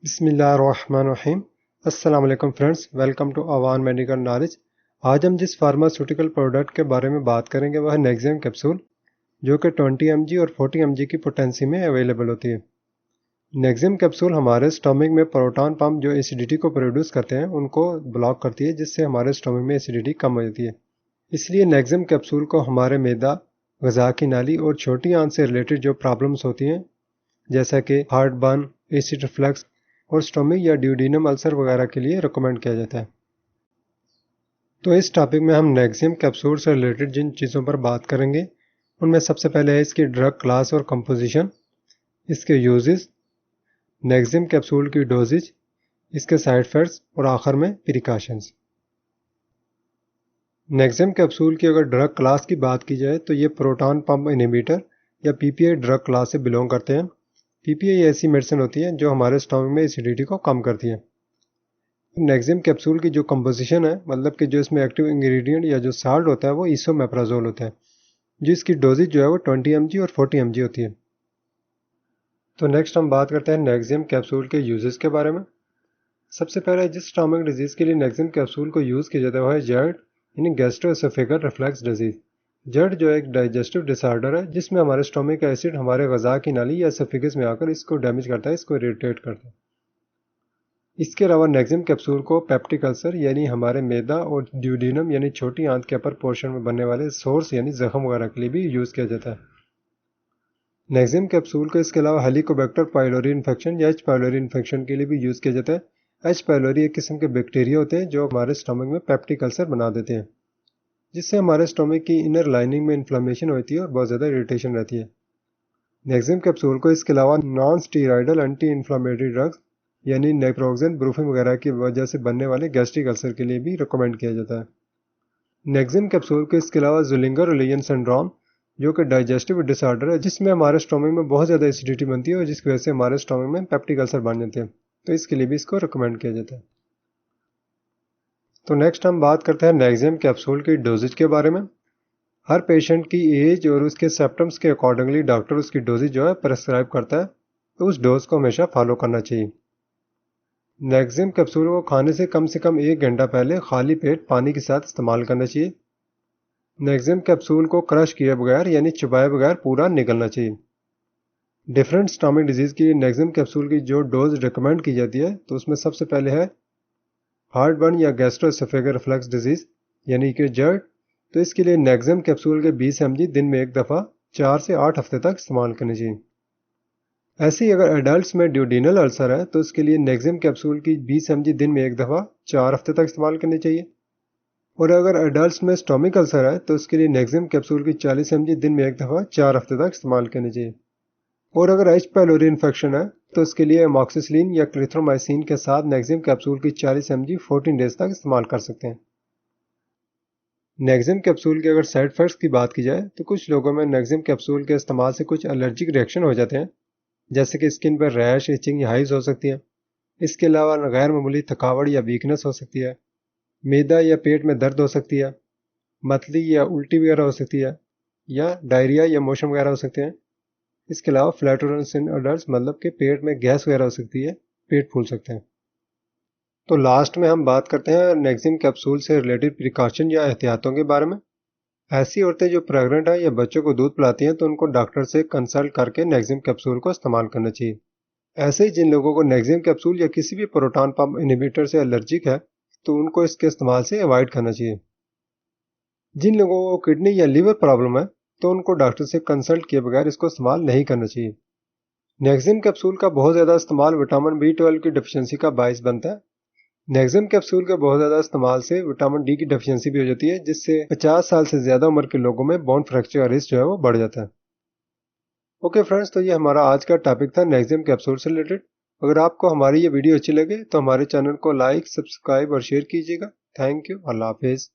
बिस्मिल्लाहिर्रहमानिर्रहीम। अस्सलाम वालेकुम friends, welcome to Awan medical knowledge. आज हम जिस फार्मास्यूटिकल प्रोडक्ट के बारे में बात करेंगे वह है नेक्सियम कैप्सूल, जो कि 20 mg और 40 mg की पोटेंसी में अवेलेबल होती है। नेक्सियम कैप्सूल हमारे स्टमक में प्रोटॉन पम्प जो एसिडिटी को प्रोड्यूस करते हैं उनको ब्लॉक करती है, जिससे हमारे स्टमक में एसिडिटी कम हो जाती है। इसलिए नेक्सियम कैप्सूल को हमारे मैदा, गज़ा की नाली और छोटी आंत से रिलेटेड जो प्रॉब्लम्स होती हैं जैसा कि हार्ट बर्न, एसिड रिफ्लक्स और स्टोमिक या ड्यूडेनम अल्सर वगैरह के लिए रिकमेंड किया जाता है। तो इस टॉपिक में हम नेक्सियम कैप्सूल से रिलेटेड जिन चीज़ों पर बात करेंगे उनमें सबसे पहले है इसकी ड्रग क्लास और कंपोजिशन, इसके यूजेस, नेक्सियम कैप्सूल की डोजेज, इसके साइड इफेक्ट्स और आखिर में प्रिकॉशंस। नेक्सियम कैप्सूल की अगर ड्रग क्लास की बात की जाए तो ये प्रोटॉन पंप इनहिबिटर या पीपीआई ड्रग क्लास से बिलोंग करते हैं। पीपीआई ऐसी मेडिसिन होती है जो हमारे स्टमक में एसिडिटी को कम करती है। नेक्सियम कैप्सूल की जो कंपोजिशन है, मतलब कि जो इसमें एक्टिव इंग्रेडिएंट या जो साल्ट होता है वो इसोमेप्राजोल होता है, जो इसकी डोजेज जो है वो 20 mg और 40 mg होती है। तो नेक्स्ट हम बात करते हैं नेक्सियम कैप्सूल के यूजेस के बारे में। सबसे पहले जिस स्टमक डिजीज़ के लिए नेक्सियम कैप्सूल को यूज़ किया जाता है वह है जर्ट यानी गैस्ट्रोएसोफेगल रिफ्लक्स डिजीज़। जर्ट जो एक डाइजेस्टिव डिसऑर्डर है जिसमें हमारे स्टमक का एसिड हमारे गज़ा की नाली या एसोफेगस में आकर इसको डैमेज करता है, इसको इरिटेट करता है। इसके अलावा नेक्सियम कैप्सूल को पेप्टिक अल्सर यानी हमारे मैदा और ड्यूडेनम यानी छोटी आंत के अपर पोर्शन में बनने वाले सोर्स यानी जख्म वगैरह के लिए भी यूज़ किया जाता है। नेक्सियम कैप्सूल को इसके अलावा हेलिकोबैक्टर पाइलोरी इन्फेक्शन या एच पाइलोरी इन्फेक्शन के लिए भी यूज़ किया जाता है। एच पाइलोरी एक किस्म के बैक्टीरिया होते हैं जो हमारे स्टमक में पेप्टिक अल्सर बना देते हैं, जिससे हमारे स्टमक की इनर लाइनिंग में इन्फ्लेमेशन होती है और बहुत ज़्यादा इरिटेशन रहती है। नेक्सियम कैप्सूल को इसके अलावा non steroidal anti inflammatory drugs यानी नेप्रोक्सेन, ब्रूफिन वगैरह की वजह से बनने वाले गैस्ट्रिक अल्सर के लिए भी रिकमेंड किया जाता है। नेक्सियम कैप्सूल को इसके अलावा जुलिंगर रिलीजन सिंड्रोम, जो कि डाइजेस्टिव डिसऑर्डर है जिसमें हमारे स्टमक में बहुत ज़्यादा एसिडिटी बनती है और जिसकी वजह से हमारे स्टमक में पेप्टिक अल्सर बन जाते हैं, तो इसके लिए भी इसको रिकमेंड किया जाता है। तो नेक्स्ट हम बात करते हैं नेक्सियम कैप्सूल की डोजेज के बारे में। हर पेशेंट की एज और उसके सिम्टम्स के अकॉर्डिंगली डॉक्टर उसकी डोजेज जो है प्रेस्क्राइब करता है, तो उस डोज को हमेशा फॉलो करना चाहिए। नेक्सियम कैप्सूल को खाने से कम 1 घंटा पहले खाली पेट पानी के साथ इस्तेमाल करना चाहिए। नेक्सियम कैप्सूल को क्रश किए बगैर यानी चबाए बगैर पूरा निगलना चाहिए। डिफरेंट स्टमक डिजीज़ के लिए नेक्सियम कैप्सूल की जो डोज रिकमेंड की जाती है तो उसमें सबसे पहले है हार्ट बर्न या गैस्ट्रोएसोफेगल रिफ्लक्स डिजीज़ यानी कि जर्ट, तो इसके लिए नेक्सियम कैप्सूल के 20 mg दिन में एक दफ़ा 4 से 8 हफ्ते तक इस्तेमाल करनी चाहिए। ऐसे ही अगर एडल्ट्स में ड्यूडेनल अल्सर है तो उसके लिए नेक्सियम कैप्सूल की 20 mg दिन में एक दफ़ा 4 हफ्ते तक इस्तेमाल करनी चाहिए। और अगर एडल्ट्स में स्टोमिक अल्सर है तो उसके लिए नेक्सियम कैप्सूल की 40 mg दिन में एक दफ़ा 4 हफ्ते तक इस्तेमाल करनी चाहिए। और अगर एच पाइलोरी इन्फेक्शन है तो उसके लिए अमोक्सिसिलिन या क्लिथ्रोमाइसिन के साथ नेक्सियम कैप्सूल की 40 mg 14 डेज तक इस्तेमाल कर सकते हैं। नेक्सियम कैप्सूल के अगर साइड इफेक्ट्स की बात की जाए तो कुछ लोगों में नेक्सियम कैप्सूल के इस्तेमाल से कुछ एलर्जिक रिएक्शन हो जाते हैं, जैसे कि स्किन पर रैश, इचिंग या हाइज हो सकती है। इसके अलावा गैर मामूली थकावट या वीकनेस हो सकती है, मैदा या पेट में दर्द हो सकती है, मतली या उल्टी वगैरह हो सकती है, या डायरिया या मोशन वगैरह हो सकते हैं। इसके अलावा फ्लैटुलेंस इन अडल्ट्स, मतलब कि पेट में गैस वगैरह हो सकती है, पेट फूल सकते हैं। तो लास्ट में हम बात करते हैं नेक्सियम कैप्सूल से रिलेटेड प्रिकॉशन या एहतियातों के बारे में। ऐसी औरतें जो प्रेग्नेंट हैं या बच्चों को दूध पिलाती हैं तो उनको डॉक्टर से कंसल्ट करके नेक्सियम कैप्सूल को इस्तेमाल करना चाहिए। ऐसे ही जिन लोगों को नेक्सियम कैप्सूल या किसी भी प्रोटॉन पंप इनहिबिटर से एलर्जिक है तो उनको इसके इस्तेमाल से अवॉइड करना चाहिए। जिन लोगों को किडनी या लीवर प्रॉब्लम है तो उनको डॉक्टर से कंसल्ट किए बगैर इसको इस्तेमाल नहीं करना चाहिए। नेक्सियम कैप्सूल का बहुत ज़्यादा इस्तेमाल विटामिन B12 की डिफिशियंसी का बायस बनता है। नेक्सियम कैप्सूल के बहुत ज़्यादा इस्तेमाल से विटामिन डी की डेफिशिएंसी भी हो जाती है, जिससे 50 साल से ज़्यादा उम्र के लोगों में बोन फ्रैक्चर का रिस्क जो है वो बढ़ जाता है। ओके फ्रेंड्स, तो ये हमारा आज का टॉपिक था नेक्सियम कैप्सूल से रिलेटेड। अगर आपको हमारी ये वीडियो अच्छी लगे तो हमारे चैनल को लाइक, सब्सक्राइब और शेयर कीजिएगा। Thank you. अल्लाह हाफिज़।